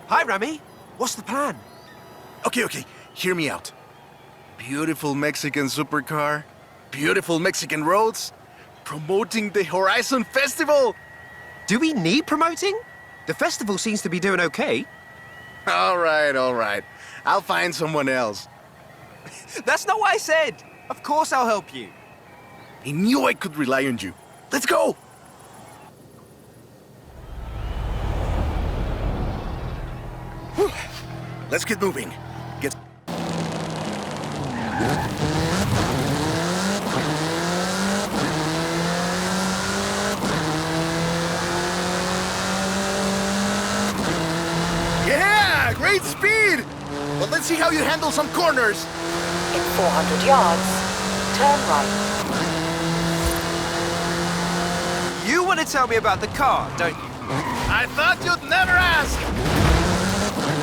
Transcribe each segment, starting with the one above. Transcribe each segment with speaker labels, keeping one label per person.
Speaker 1: Hi, Rami. What's the plan?
Speaker 2: Okay, hear me out. Beautiful Mexican supercar, beautiful Mexican roads, promoting the Horizon Festival.
Speaker 1: Do we need promoting? The festival seems to be doing okay.
Speaker 2: All right. I'll find someone else.
Speaker 1: That's not what I said. Of course I'll help you.
Speaker 2: I knew I could rely on you. Let's go! Whew. Let's get moving. Yeah! Great speed! But let's see how you handle some corners.
Speaker 3: In 400 yards, turn right.
Speaker 1: You want to tell me about the car, don't you?
Speaker 2: I thought you'd never ask!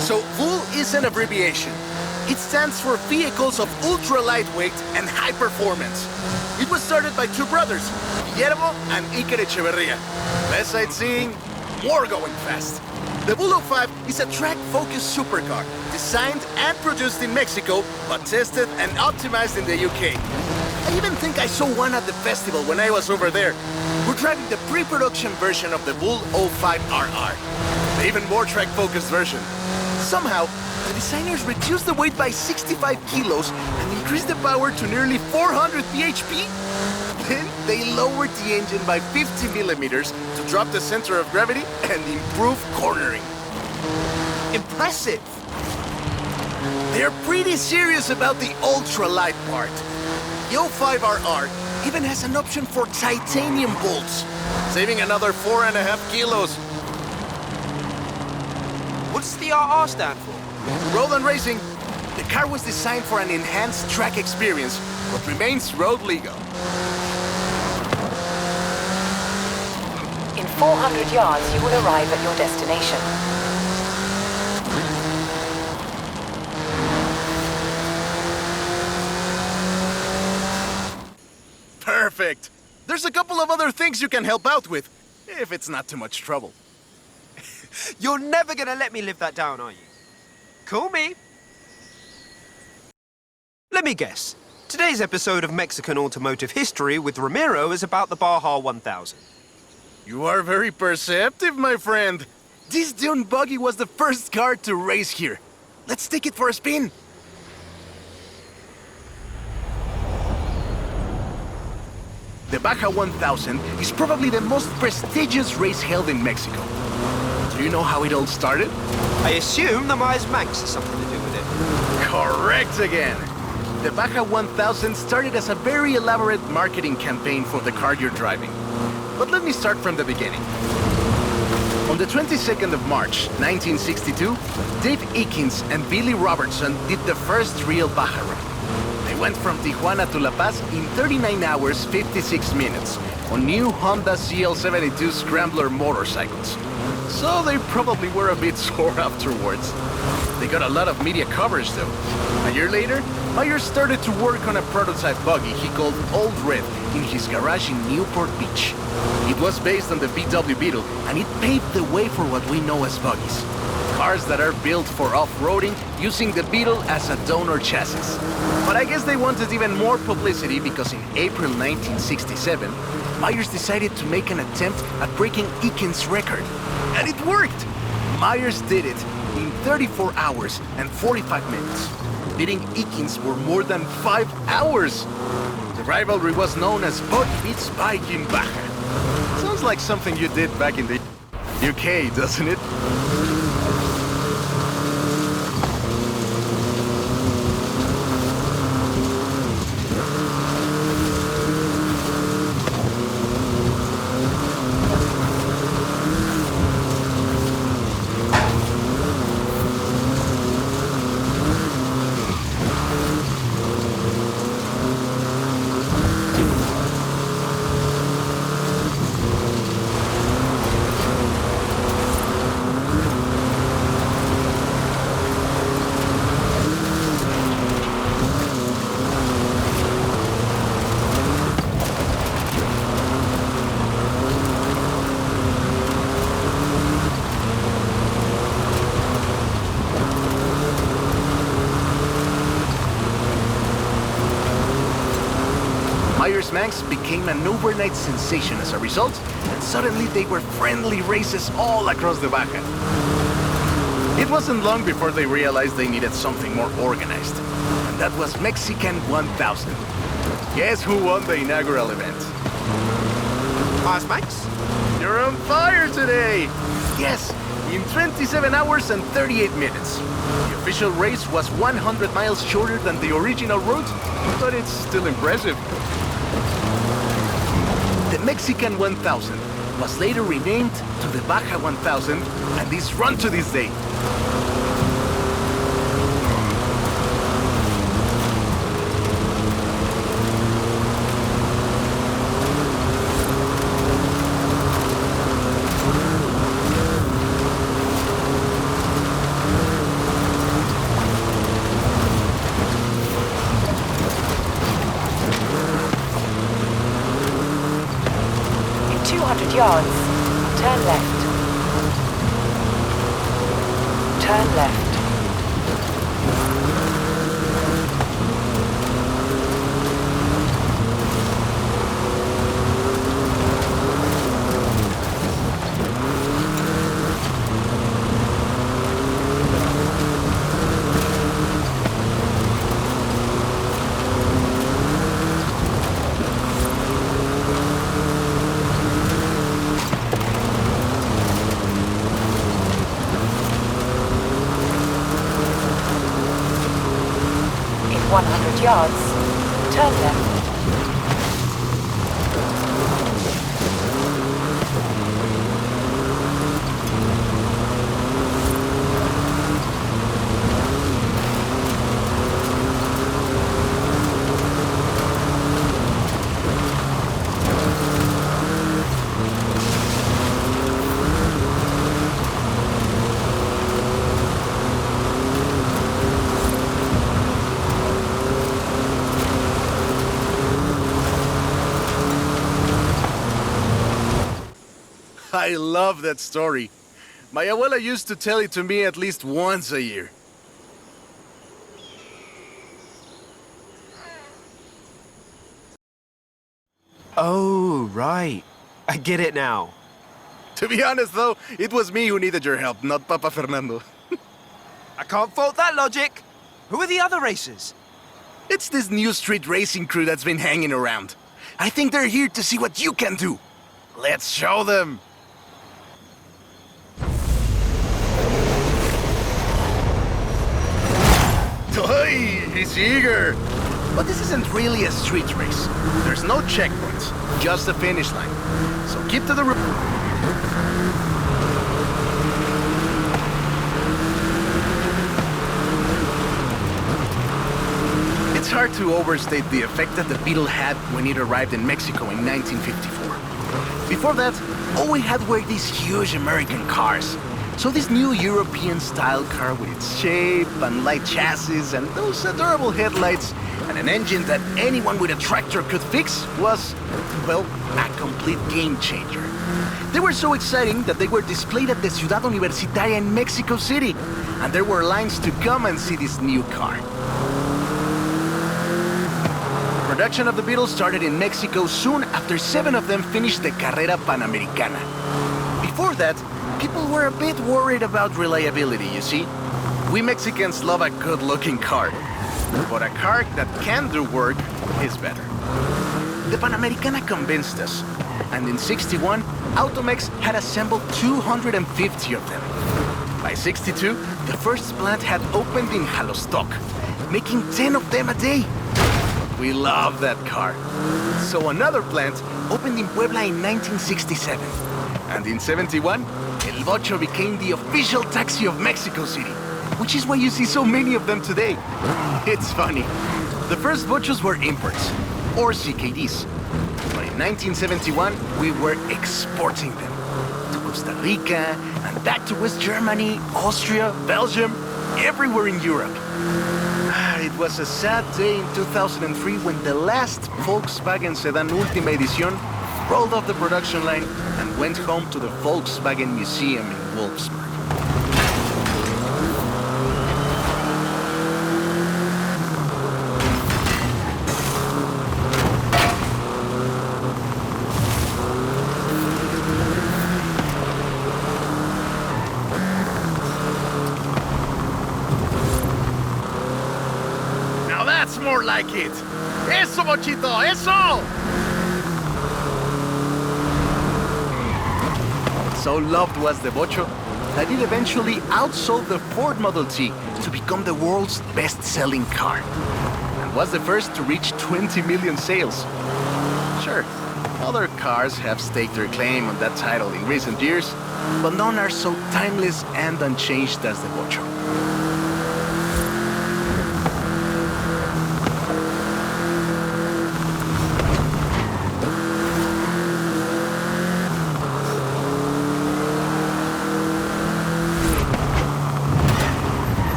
Speaker 2: So, VUL is an abbreviation. It stands for Vehicles of Ultra Lightweight and High Performance. It was started by two brothers, Guillermo and Iker Echeverria. Less sightseeing, more going fast. The VUL 05 is a track-focused supercar, designed and produced in Mexico, but tested and optimized in the UK. I even think I saw one at the festival when I was over there. We're driving the pre-production version of the VUL 05RR, the even more track-focused version. Somehow, the designers reduced the weight by 65 kilos and increased the power to nearly 400 bhp. Then they lowered the engine by 50 millimeters to drop the center of gravity and improve cornering.
Speaker 1: Impressive!
Speaker 2: They're pretty serious about the ultra-light part. The 05RR even has an option for titanium bolts, saving another 4.5 kilos.
Speaker 1: What's the RR stand for?
Speaker 2: Road and racing. The car was designed for an enhanced track experience, but remains road legal.
Speaker 3: In 400 yards, you will arrive at your destination.
Speaker 2: Perfect! There's a couple of other things you can help out with, if it's not too much trouble.
Speaker 1: You're never gonna let me live that down, are you? Call me. Let me guess. Today's episode of Mexican Automotive History with Ramiro is about the Baja 1000.
Speaker 2: You are very perceptive, my friend. This dune buggy was the first car to race here. Let's take it for a spin. The Baja 1000 is probably the most prestigious race held in Mexico. Do you know how it all started?
Speaker 1: I assume the Myers Manx has something to do with it.
Speaker 2: Correct again. The Baja 1000 started as a very elaborate marketing campaign for the car you're driving. But let me start from the beginning. On the 22nd of March, 1962, Dave Eakins and Billy Robertson did the first real Baja run. They went from Tijuana to La Paz in 39 hours, 56 minutes on new Honda CL72 Scrambler motorcycles. So they probably were a bit sore afterwards. They got a lot of media coverage though. A year later, Myers started to work on a prototype buggy he called Old Red in his garage in Newport Beach. It was based on the VW Beetle, and it paved the way for what we know as buggies. Cars that are built for off-roading using the Beetle as a donor chassis. But I guess they wanted even more publicity because in April 1967, Myers decided to make an attempt at breaking Eakins' record. And it worked! Myers did it in 34 hours and 45 minutes, beating Eakins for more than 5 hours. The rivalry was known as Bug Beats Bike in Baja. Sounds like something you did back in the UK, doesn't it? Force Manx became an overnight sensation as a result, and suddenly they were friendly races all across the Baja. It wasn't long before they realized they needed something more organized, and that was Mexican 1000. Guess who won the inaugural event?
Speaker 1: Mars Max?
Speaker 2: You're on fire today! Yes, in 27 hours and 38 minutes. The official race was 100 miles shorter than the original route, but it's still impressive. The Mexican 1000 was later renamed to the Baja 1000 and is run to this day.
Speaker 3: In 200 yards, turn left. Turn left. In 100 yards, turn left.
Speaker 2: I love that story. My abuela used to tell it to me at least once a year.
Speaker 1: Oh, right. I get it now.
Speaker 2: To be honest though, it was me who needed your help, not Papa Fernando.
Speaker 1: I can't fault that logic. Who are the other racers?
Speaker 2: It's this new street racing crew that's been hanging around. I think they're here to see what you can do. Let's show them. Toy, he's eager. But this isn't really a street race. There's no checkpoints, just a finish line. So keep to the route. It's hard to overstate the effect that the Beetle had when it arrived in Mexico in 1954. Before that, all we had were these huge American cars. So this new European-style car with its shape and light chassis and those adorable headlights and an engine that anyone with a tractor could fix was, well, a complete game changer. They were so exciting that they were displayed at the Ciudad Universitaria in Mexico City, and there were lines to come and see this new car. Production of the Beetle started in Mexico soon after 7 of them finished the Carrera Panamericana. Before that, people were a bit worried about reliability, you see. We Mexicans love a good-looking car, but a car that can do work is better. The Panamericana convinced us, and in '61, Automex had assembled 250 of them. By '62, the first plant had opened in Jalostoc, making 10 of them a day. We love that car. So another plant opened in Puebla in 1967. And in '71, El Bocho became the official taxi of Mexico City, which is why you see so many of them today. It's funny. The first Bochos were imports, or CKDs. But in 1971, we were exporting them to Costa Rica and back to West Germany, Austria, Belgium, everywhere in Europe. It was a sad day in 2003 when the last Volkswagen sedan Última Edición rolled off the production line and went home to the Volkswagen Museum in Wolfsburg. more like it! Eso, Bochito, eso! So loved was the Bocho that it eventually outsold the Ford Model T to become the world's best-selling car. And was the first to reach 20 million sales. Sure, other cars have staked their claim on that title in recent years, but none are so timeless and unchanged as the Bocho.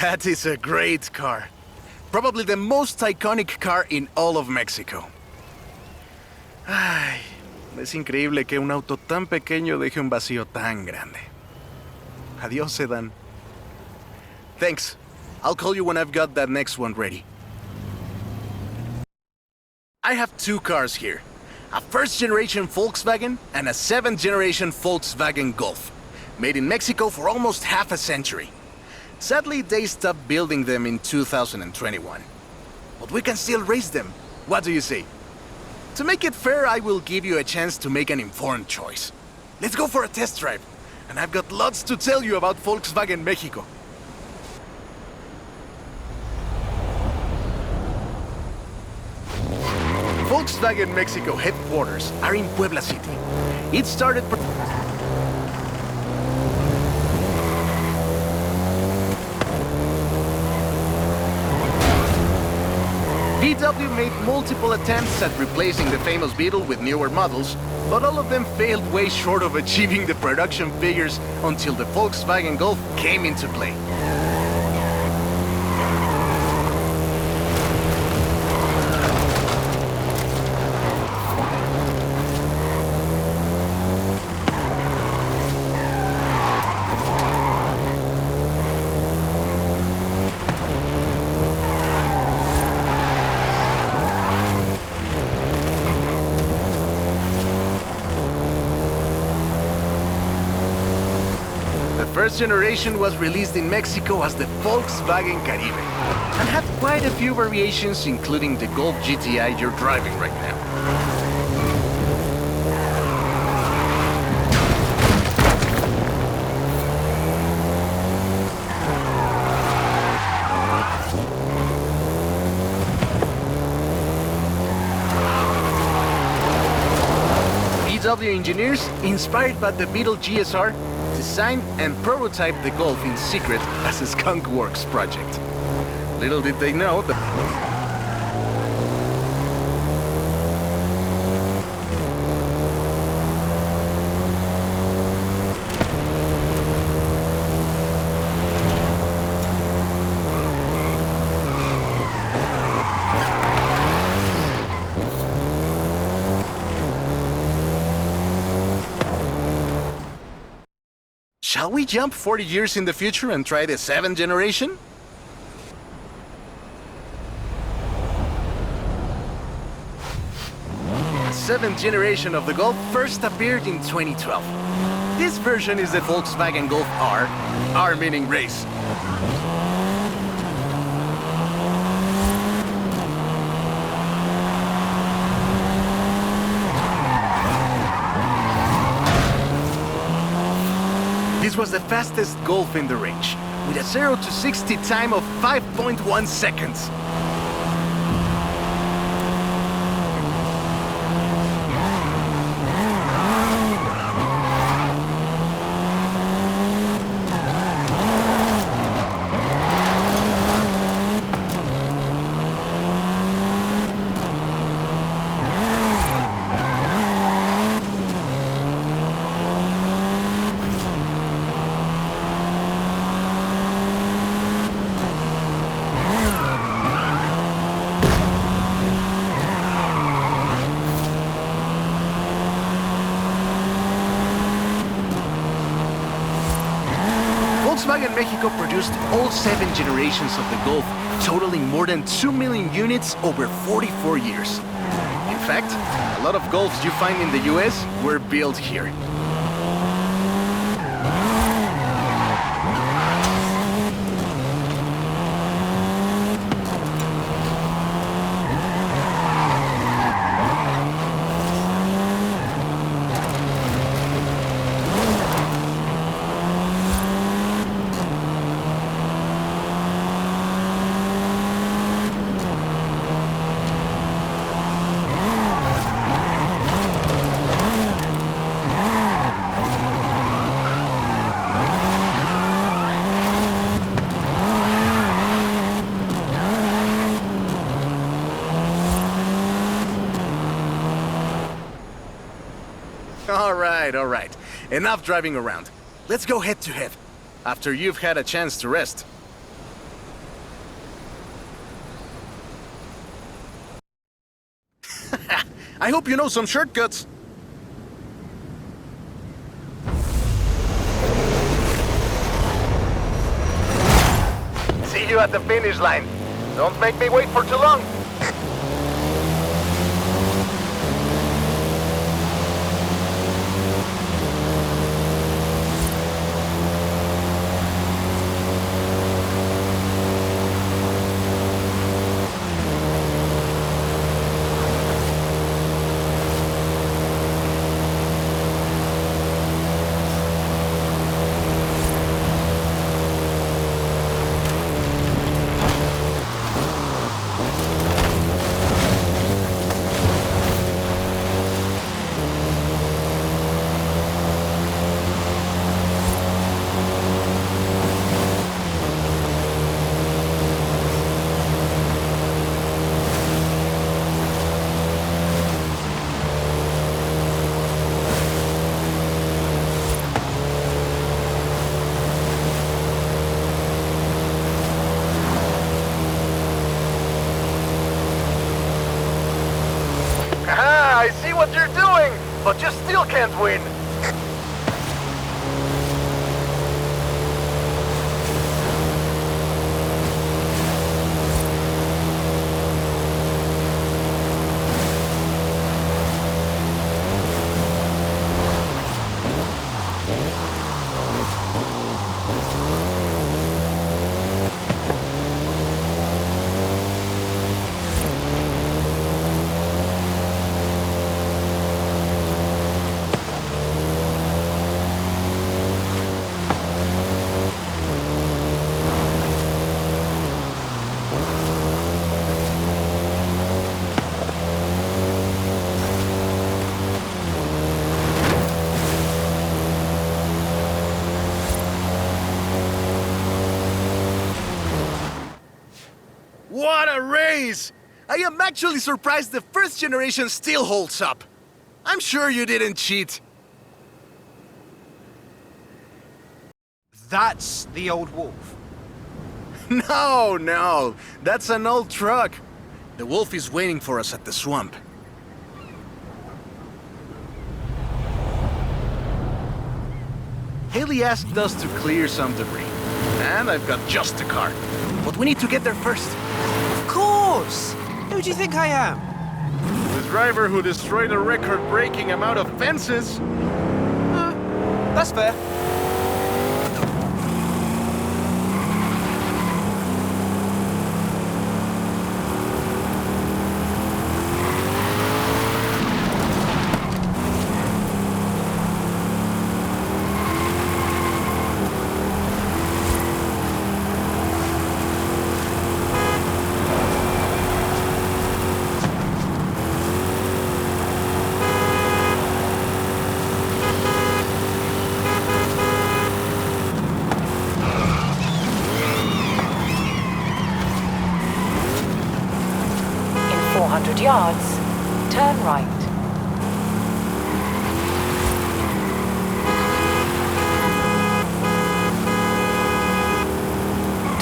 Speaker 2: That is a great car. Probably the most iconic car in all of Mexico. Ay, es increíble que un auto tan pequeño deje un vacío tan grande. Adiós, sedan. Thanks. I'll call you when I've got that next one ready. I have two cars here. A first-generation Volkswagen and a seventh-generation Volkswagen Golf. Made in Mexico for almost half a century. Sadly, they stopped building them in 2021. But we can still race them. What do you say? To make it fair, I will give you a chance to make an informed choice. Let's go for a test drive. And I've got lots to tell you about Volkswagen Mexico. Volkswagen Mexico headquarters are in Puebla City. It started... VW made multiple attempts at replacing the famous Beetle with newer models, but all of them failed way short of achieving the production figures until the Volkswagen Golf came into play. First generation was released in Mexico as the Volkswagen Caribe and had quite a few variations, including the Golf GTI you're driving right now. VW engineers, inspired by the Beetle GSR, designed and prototyped the Golf in secret as a Skunk Works project. Little did they know that... Shall we jump 40 years in the future and try the 7th generation? The 7th generation of the Golf first appeared in 2012. This version is the Volkswagen Golf R, R meaning race. This was the fastest Golf in the range, with a 0 to 60 time of 5.1 seconds. Volkswagen Mexico produced all 7 generations of the Golf, totaling more than 2 million units over 44 years. In fact, a lot of Golfs you find in the US were built here. all right. Enough driving around. Let's go head to head, after you've had a chance to rest. I hope you know some shortcuts. See you at the finish line. Don't make me wait for too long. I see what you're doing, but you still can't win. What a race! I am actually surprised the first generation still holds up. I'm sure you didn't cheat.
Speaker 1: That's the old wolf.
Speaker 2: No, that's an old truck. The wolf is waiting for us at the swamp. Haley asked us to clear some debris, and I've got just the car. But we need to get there first.
Speaker 1: Of course! Who do you think I am?
Speaker 2: The driver who destroyed a record-breaking amount of fences.
Speaker 1: That's fair.
Speaker 3: In 400 yards, turn right.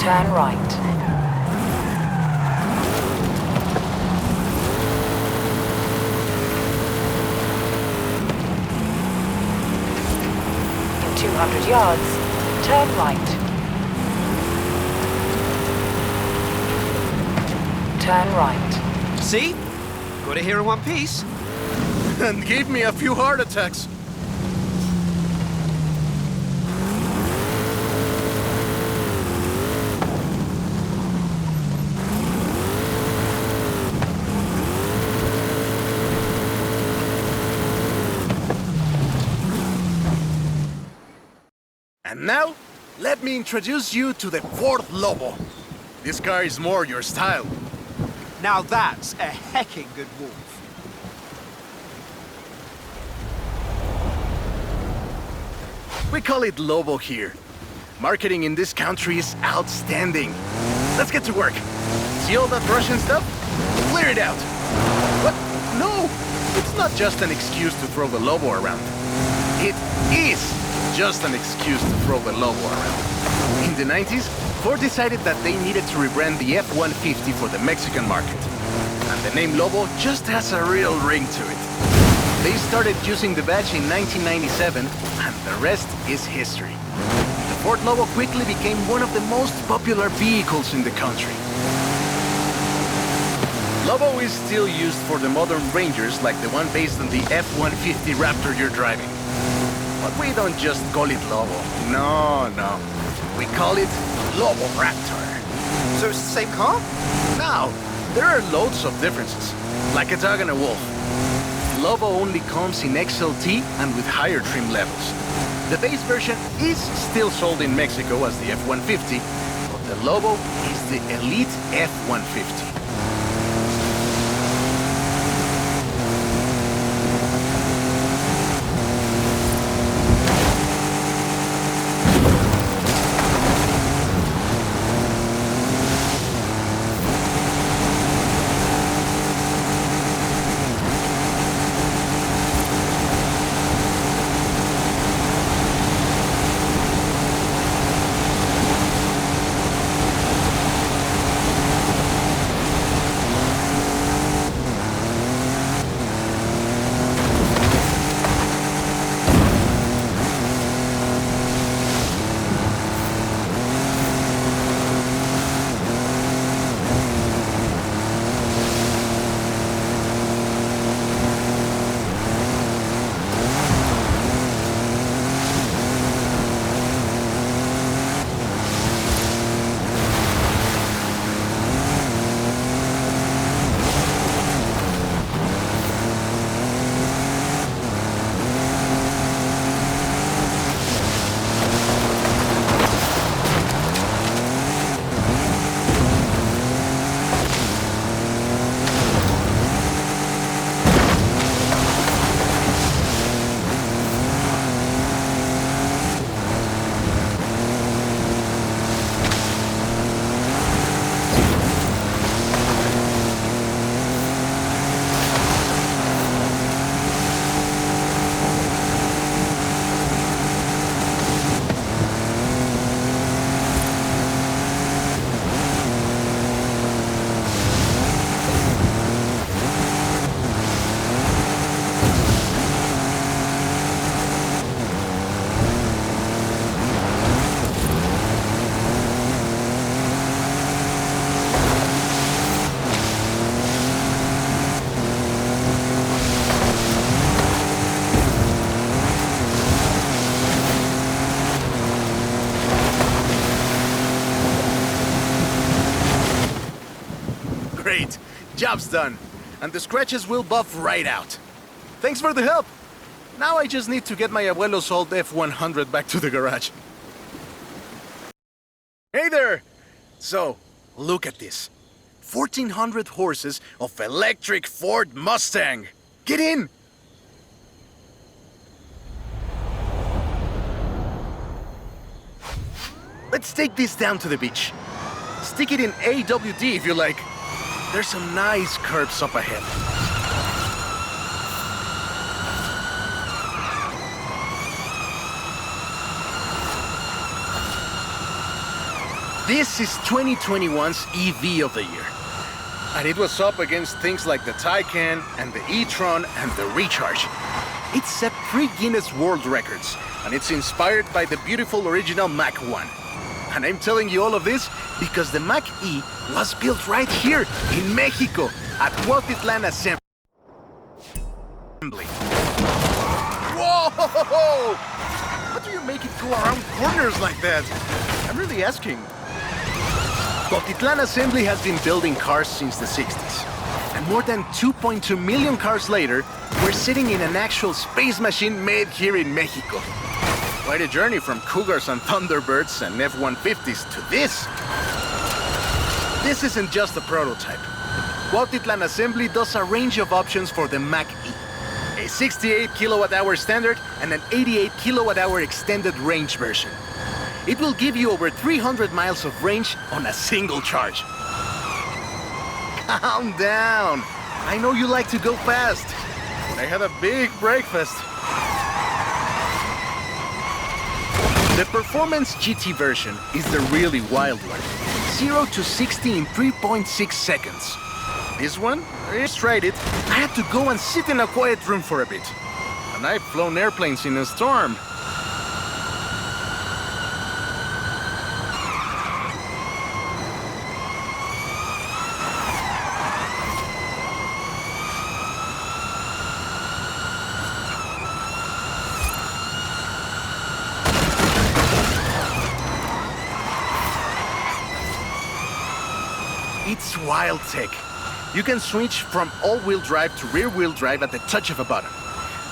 Speaker 3: Turn right. In 200 yards, turn right. Turn right.
Speaker 1: See? Got it here in one piece.
Speaker 2: And gave me a few heart attacks. And now, let me introduce you to the Ford Lobo. This car is more your style.
Speaker 1: Now that's a hecking good wolf.
Speaker 2: We call it Lobo here. Marketing in this country is outstanding. Let's get to work. See all that Russian stuff? Clear it out. What? No! It's not just an excuse to throw the Lobo around. It is just an excuse to throw the Lobo around. In the 90s, Ford decided that they needed to rebrand the F-150 for the Mexican market. And the name Lobo just has a real ring to it. They started using the badge in 1997, and the rest is history. The Ford Lobo quickly became one of the most popular vehicles in the country. Lobo is still used for the modern Rangers like the one based on the F-150 Raptor you're driving. But we don't just call it Lobo. No. We call it Lobo Raptor.
Speaker 1: So it's the same car?
Speaker 2: Now, there are loads of differences, like a dog and a wolf. Lobo only comes in XLT and with higher trim levels. The base version is still sold in Mexico as the F-150, but the Lobo is the elite F-150. Great, job's done. And the scratches will buff right out. Thanks for the help. Now I just need to get my abuelo's old F-100 back to the garage. Hey there! So, look at this. 1,400 horses of electric Ford Mustang. Get in! Let's take this down to the beach. Stick it in AWD if you like. There's some nice curves up ahead. This is 2021's EV of the year. And it was up against things like the Taycan and the e-tron and the Recharge. It set 3 Guinness World Records, and it's inspired by the beautiful original Mach 1. And I'm telling you all of this because the Mach E was built right here in Mexico at Cuautitlán Assembly. Whoa! How do you make it go around corners like that? I'm really asking. Cuautitlán Assembly has been building cars since the 60s. And more than 2.2 million cars later, we're sitting in an actual space machine made here in Mexico. Quite a journey from Cougars and Thunderbirds and F-150s to this. This isn't just a prototype. Cuautitlán Assembly does a range of options for the Mach E. A 68 kilowatt-hour standard and an 88 kilowatt-hour extended range version. It will give you over 300 miles of range on a single charge. Calm down. I know you like to go fast, but I had a big breakfast. The Performance GT version is the really wild one. 0 to 60 in 3.6 seconds. This one, I just tried it. I had to go and sit in a quiet room for a bit. And I've flown airplanes in a storm. It's wild tech. You can switch from all-wheel drive to rear-wheel drive at the touch of a button.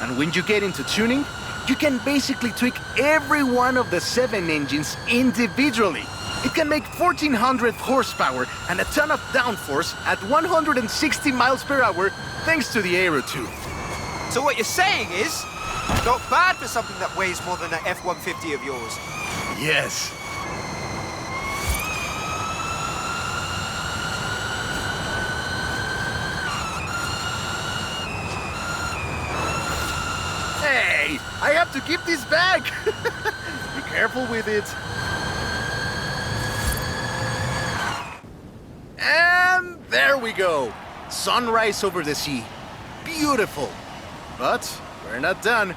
Speaker 2: And when you get into tuning, you can basically tweak every one of the 7 engines individually. It can make 1,400 horsepower and a ton of downforce at 160 miles per hour thanks to the Aero 2.
Speaker 1: So what you're saying is, not bad for something that weighs more than an F-150 of yours.
Speaker 2: Yes. Hey, I have to keep this back. Be careful with it. And there we go. Sunrise over the sea. Beautiful. But we're not done.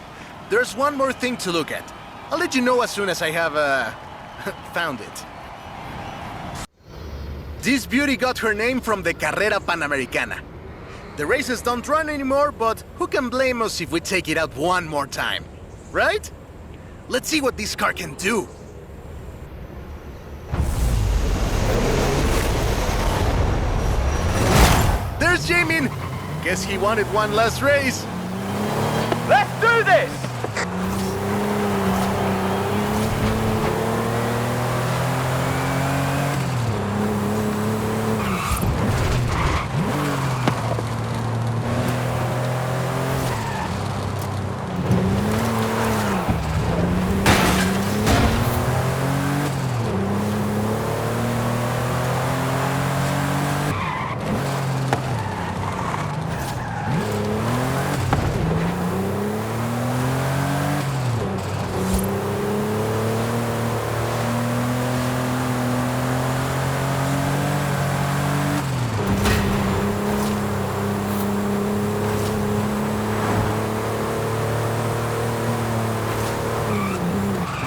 Speaker 2: There's one more thing to look at. I'll let you know as soon as I have, found it. This beauty got her name from the Carrera Panamericana. The races don't run anymore, but who can blame us if we take it out one more time? Right? Let's see what this car can do. There's Jamin! Guess he wanted one last race.
Speaker 4: Let's do this!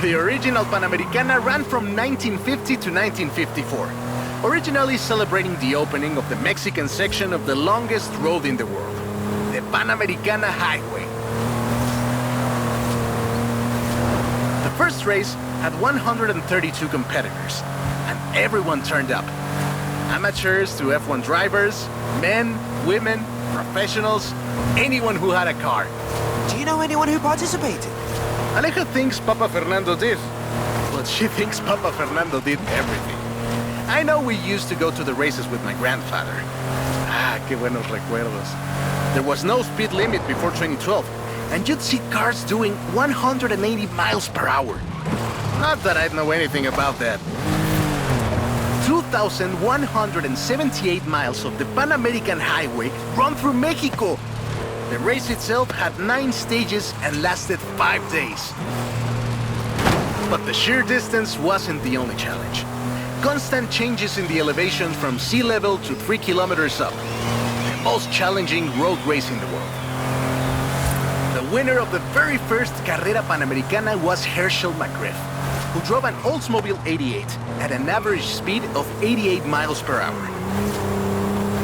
Speaker 2: The original Panamericana ran from 1950 to 1954, originally celebrating the opening of the Mexican section of the longest road in the world, the Panamericana Highway. The first race had 132 competitors, and everyone turned up. Amateurs to F1 drivers, men, women, professionals, anyone who had a car.
Speaker 1: Do you know anyone who participated?
Speaker 2: Aleja thinks Papa Fernando did, but she thinks Papa Fernando did everything. I know we used to go to the races with my grandfather. Ah, qué buenos recuerdos. There was no speed limit before 2012, and you'd see cars doing 180 miles per hour. Not that I'd know anything about that. 2,178 miles of the Pan American Highway run through Mexico. The race itself had 9 stages and lasted 5 days. But the sheer distance wasn't the only challenge. Constant changes in the elevation from sea level to 3 kilometers up. The most challenging road race in the world. The winner of the very first Carrera Panamericana was Herschel McGriff, who drove an Oldsmobile 88 at an average speed of 88 miles per hour.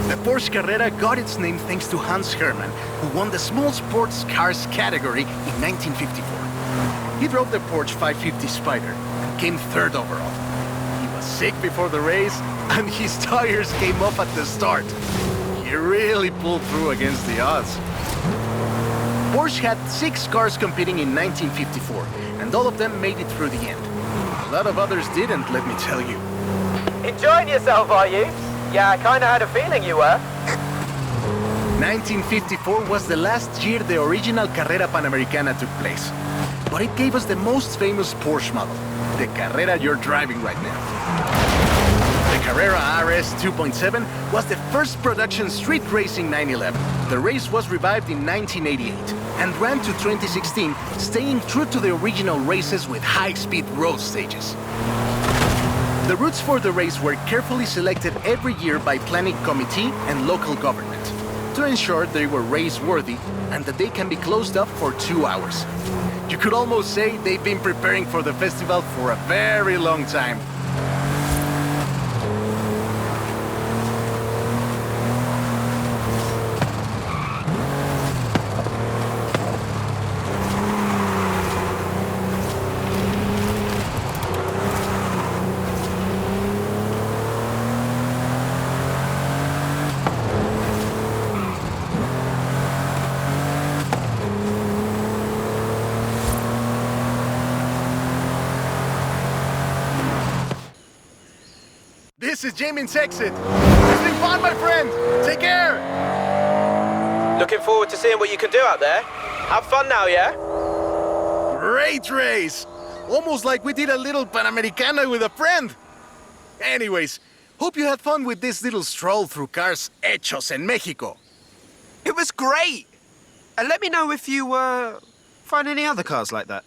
Speaker 2: The Porsche Carrera got its name thanks to Hans Hermann, who won the small sports cars category in 1954. He drove the Porsche 550 Spider and came 3rd overall. He was sick before the race, and his tires came off at the start. He really pulled through against the odds. Porsche had 6 cars competing in 1954, and all of them made it through the end. A lot of others didn't, let me tell you.
Speaker 4: Enjoying yourself, are you? Yeah, I kinda had a feeling you were.
Speaker 2: 1954 was the last year the original Carrera Panamericana took place. But it gave us the most famous Porsche model, the Carrera you're driving right now. The Carrera RS 2.7 was the first production street racing 911. The race was revived in 1988 and ran to 2016, staying true to the original races with high-speed road stages. The routes for the race were carefully selected every year by planning committee and local government to ensure they were race-worthy and that they can be closed up for 2 hours. You could almost say they've been preparing for the festival for a very long time. This is Jamin's exit. It's been fun, my friend. Take care.
Speaker 4: Looking forward to seeing what you can do out there. Have fun now, yeah?
Speaker 2: Great race. Almost like we did a little Panamericana with a friend. Anyways, hope you had fun with this little stroll through cars hechos en Mexico.
Speaker 1: It was great! And let me know if you, find any other cars like that.